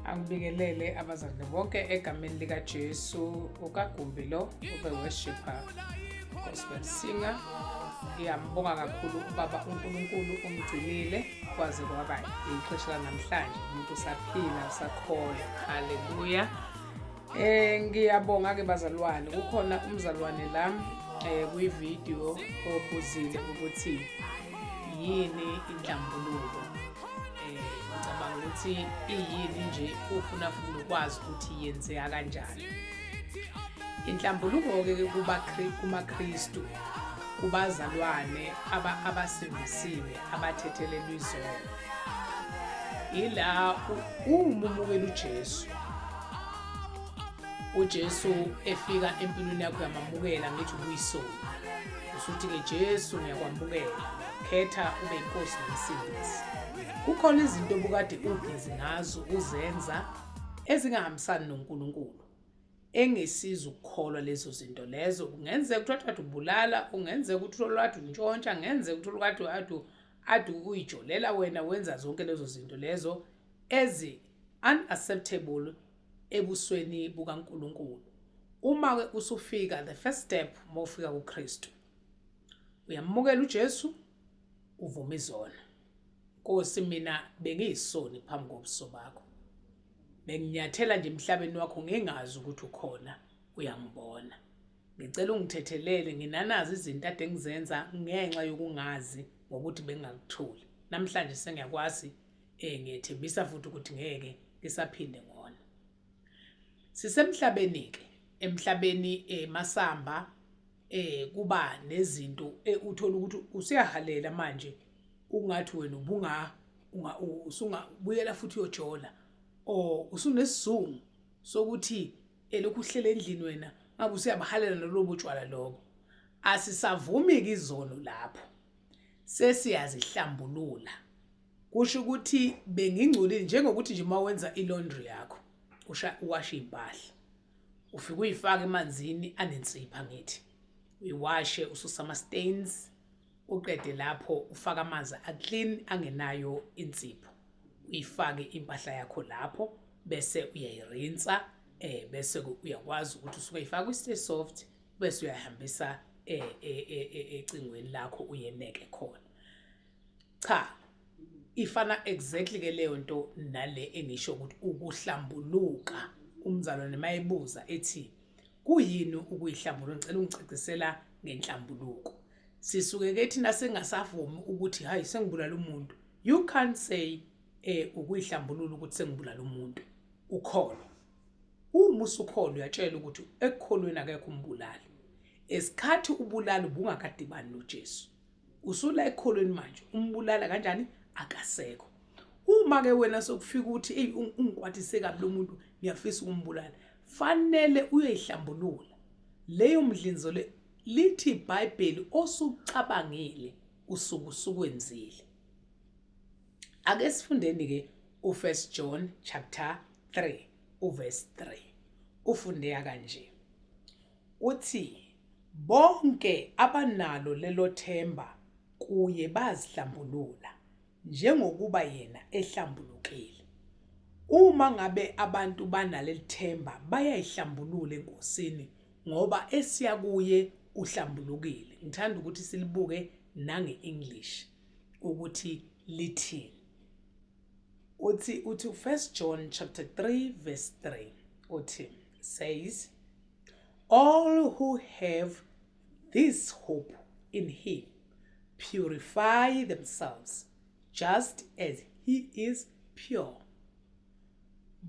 Angibingelele abazali bonke egameni lika Jesu uKagumbi lo ube-worshipper gospel singer. Ngiyambonga kakhulu ubaba uNkulunkulu umgcinile kwaze kwaba ixesha lanamhlanje umuntu usaphila usakhola. Haleluya. Ngiyabonga ke bazalwane, kukhona umzalwane lami kwi-video obuzile ukuthi yini inhlambuluko. Ngicabanga ukuthi iyini nje ufuna ukwazi ukuthi yenzeka kanjani. Inhlambuluko-ke kumaKristu, kubazalwane abasindisiwe, abathethelelwe izolo. Ila umumukela uJesu efika empilweni yakho yamamukela ngithi uyisoni. Usuthi-ke Jesu ngiyakwamukela, khetha ube inkosi nomsindisi. Kukhona izinto obukade ubhizi ngazo uzenza ezingahambisani noNkulunkulu, engesiza ukukholwa lezo zinto lezo. Kungenzeka ukuthi wathi ubulala, ungenzeka ukuthi wathi untshontsha, ngenzeka ukuthi wathi uyijolela wena wenza zonke lezo zinto lezo ezi-unacceptable ebusweni bukaNkulunkulu. Uma-ke usufika, the first step mawufika kuKristu, uyamukela uJesu, uvuma izona. Nkosi, mina bengiyisoni phambi kobuso bakho, benginyathela nje emhlabeni wakho ngingazi ukuthi ukhona, uyangibona. Ngicela ungithethelele, nginanazi izinto ade ngizenza ngenxa yokungazi ngokuthi bengingakuthuli. Namhlanje sengiyakwazi, ngiyethembisa futhi ukuthi ngeke ngisaphinde ngona. Sisemhlabeni-ke, emhlabeni masamba kuba nezinto uthola ukuthi usiyahalela manje, ungathi wena usungabuyela futhi uyojola, usunesizungu sokuthi lokhu uhlele endlini wena ngabe usiyabahalela nalobo tshwala lobo. Asisavumi-ke izono lapho, sesiyazihlambulula. Kusho ukuthi bengingcolile njengokuthi nje mawenza ilaundry yakho, uwashe impahla, ufike uyifake emanzini anensipho ngithi, uyiwashe ususa ama-stains. Uqede lapho ufaka amanzi aclean angenayo insipho, uyifake impahla yakho lapho bese uyayirinsa, bese uyakwazi ukuthi usuke uyifaka kwi-stay soft bese uyahambisa ecingweni lakho uyeneke khona. Cha, ifana exactly ke leyo nto nale engisho ukuthi ukuhlambuluka. Umzalwane mayibuza ethi kuyini ukuyihlambulula, ngicela ungicacisela ngenhlambuluko. Sisuke ke thina sengasavumi ukuthi hayi sengibulala umuntu. You can't say ukuyihlambulula ukuthi sengibulala umuntu. Ukholo, uma usukholwa uyatshela ukuthi ekukholweni akekho umbulali. Esikhathi ubulala ubungakadibani noJesu, usula ekukholweni manje, umbulala kanjani? Akasekho. Uma ke wena sokufika ukuthi ungikwatise kabi lo muntu, ngiyafisa ukumbulala, fanele uyoyihlambulula. Leyo mdlinzo le lithi iBhayibheli osucabangile usukwenzile. Ake sifundeni ke u1 John chapter 3 uverse 3. Ufundeka kanje. Uthi bonke abanalo lelo themba kuye bazihlambulula njengokuba yena ehlambulukile. Uma ngabe abantu banaleli themba bayayihlambulula enkosini ngoba esiya kuye uhlambulukile. Ngithanda ukuthi silibuke nange-English ukuthi lithini. Uthi 1 John chapter 3 verse 3 uthi says, all who have this hope in him purify themselves just as he is pure.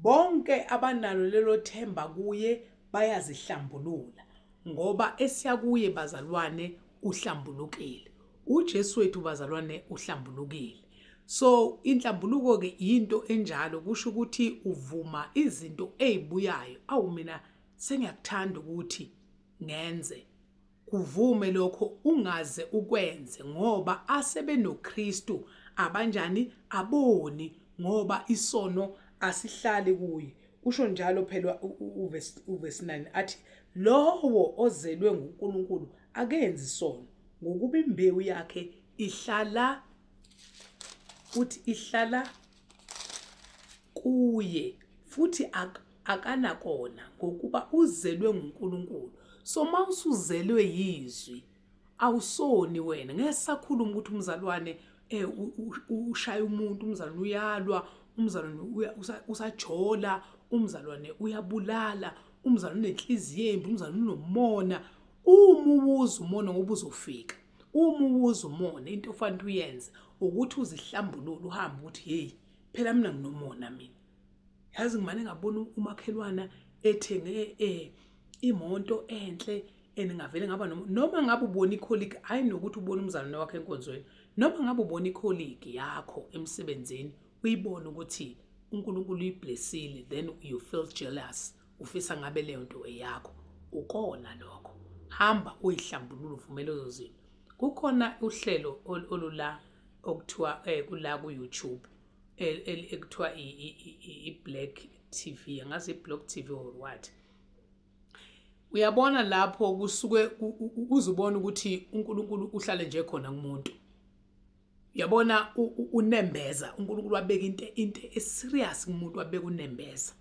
Bonke abanalo lelo themba kuye bayazihlambulula ngoba esiya kuye bazalwane uhlambulukile. uJesu wethu bazalwane uhlambulukile. So inhlambuluko ke into enjalo, kusho ukuthi uvuma izinto ezibuyayo. Awu mina sengiyakuthanda ukuthi ngenze, kuvume lokho ungaze ukwenze ngoba asebenoKristu abanjani aboni ngoba isono asihlali kuye. Usho njalo phela uverse 9 athi lowo ozelwe nguNkulunkulu akenzi isono ngokuba imbewu yakhe ihlala, uthi ihlala kuye futhi akanakona ngokuba uzelwe nguNkulunkulu. So mawusuzelwe yizwi awusoni wena ngeke sakhuluma ukuthi umzalwane ushaya umuntu, umzalwane uyalwa, umzalwane usajola, umzalwane uyabulala, umzalwane unenhliziyo embi, umzalwane unomona. Uma uwuza umona ngoba uzofika, uma uwuza umona into ofanele uyenze ukuthi uzihlambulule, uhambe ukuthi hey phela mina nginomona mina. Yazi ngimane ngabona umakhelwana ethenge imoto enhle ngavele ngaba noma ngabe ubona icolleague, hayi nokuthi ubone umzalwane wakhe enkonzweni, noma ngabe ubona icolleague yakho emsebenzini uyibone ukuthi uNkulunkulu uyiblessile, then you feel jealous, ufisa ngabe leyo nto eyakho. Ukona lokho, hamba uyihlambulule, uvumele lezo zinto. Kukhona uhlelo olula okuthiwa kula ku YouTube ekuthiwa i-Black TV, angazi i-Block TV or what. Uyabona lapho kusuke uzubona ukuthi uNkulunkulu uhlale nje khona kumuntu. Uyabona unembeza, uNkulunkulu wabeka into eserious kumuntu, wabeka unembeza.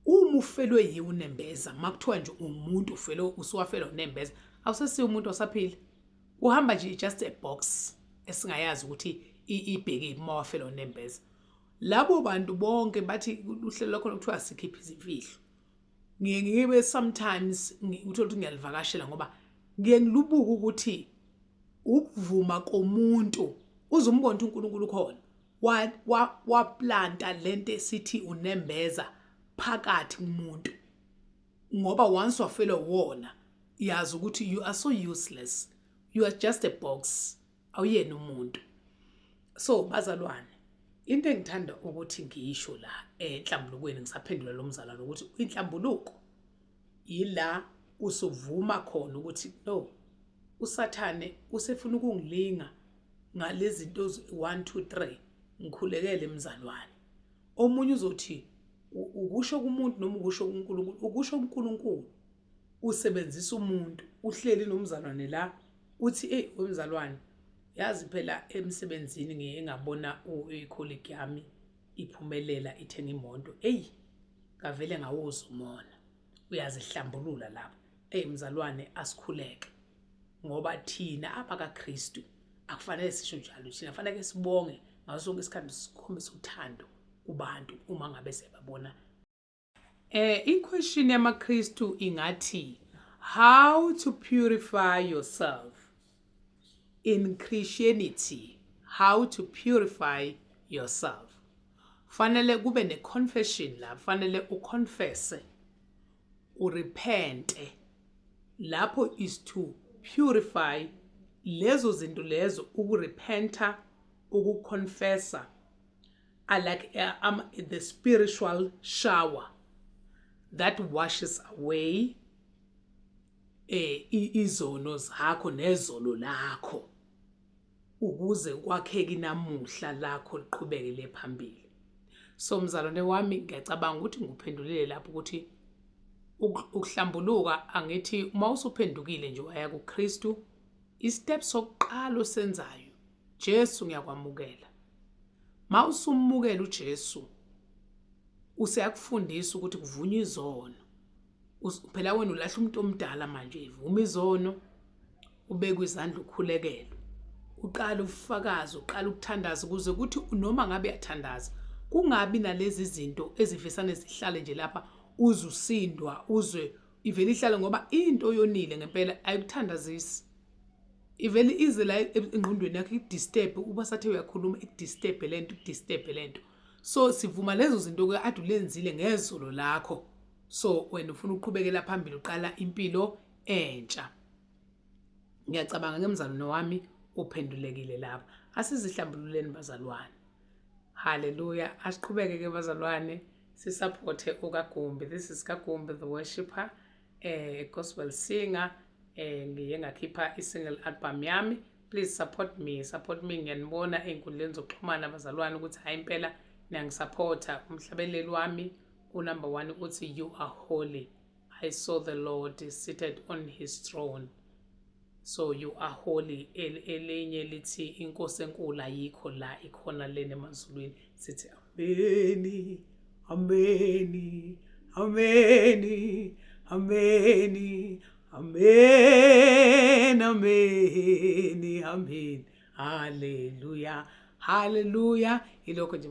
Uma ufelwe yiwe unembeza, makuthiwa nje umuntu ufelwe usuwafelwa unembeza, awusesiyo umuntu osaphila. Uhamba nje just a box esingayazi ukuthi ibheke uma wafelwa unembeza. Labo bantu bonke bathi uhlelo lwakho lokuthiwa sikhipha izimfihlo. Ngibe sometimes ngithola ukuthi ngiyalivakashela ngoba ngiye ngilubuka ukuthi ukuvuma komuntu uzumbona ukuthi uNkulunkulu khona waplanta lento esithi unembeza phakathi kumuntu, ngoba once wafelwa wona yazi ukuthi you are so useless, you are just a box, awuyena umuntu. So bazalwane, into engithanda ukuthi ngisho la enhlambulukweni, ngisaphendula lo mzalwane ukuthi inhlambuluko yila usuvuma khona ukuthi no, uSathane usefuna ukungilinga ngalezi zinto 1 2 3, ngikhulekele mzalwane. Omunye uzothi ukusho kumuntu noma ukusho kuNkulunkulu, ukusho kuNkulunkulu usebenzisa umuntu, uhleli nomzalwane la uthi wemzalwane, yazi phela emsebenzini ngiye ngabona icolleague yami iphumelela ithenga imoto, ngavele ngawuza umona. Uyazihlambulula lapho. Mzalwane, asikhuleke ngoba thina abakaKristu akufanele sisho njalo, thina fanele sibonge ngaso sonke isikhathi, sikhombise uthando kubantu uma ngabe sebabona. I-question yamaKristu ingathi how to purify yourself in Christianity, how to purify yourself. Fanele kube ne-confession la, fanele uconfesse, urepente. Lapho is to purify lezo zinto lezo, ukurepenta, ukuconfessa, like the spiritual shower that washes away izono zakho nezolo lakho, ukuze kwakheke namuhla lakho liqhubekele phambili. So mzalwane wami, ngiyacabanga ukuthi ngikuphendulile lapho ukuthi ukuhlambuluka angithi uma usuphendukile nje waya kuKristu, istep sokuqala osenzayo, Jesu ngiyakwamukela. Ma usumukela uJesu, useyakufundisa ukuthi kuvunywa izono. Phela wena ulahla umuntu omdala manje, ivuma izono, ubeke izandla ukhulekele. Uqala ufakaze, uqala ukuthandaza ukuze ukuthi noma ngabe uyathandaza kungabi nalezi zinto ezifisane zihlale nje lapha, uzusindwa, uzwe ivele ihlale, ngoba into yonile ngempela ayikuthandazisi. Ivele ize la engqondweni yakho ikudisturb, uba sathe uyakhuluma ikudisturb lento. So sivuma lezo zinto ke ade ulenzile ngezolo lakho. So wena ufuna uqhubekela phambili, uqala impilo entsha. Ngiyacabanga ngemzalwane wami uphendulekile lapha. Asizihlambululeni bazalwane. Hallelujah. Asiqhubeke ke bazalwane, sisupporte uKagumbi. This is Kagumbi the worshipper, gospel singer. Ngiye ngakhipha i-single album yami. Please support me. Ngiyanibona ey'nkundleni zokuxhumana bazalwane ukuthi hayi impela niyangisupporta. Umhlabeleli wami number 1 uthi you are holy. I saw the Lord seated on his throne. So you are holy. Elinye lithi inkosi enkulu ayikho la, ikhona lena emazulwini. Sithi ameni, ameni, ameni, ameni, amen, amen, amen. Hallelujah, hallelujah. Ilokho nje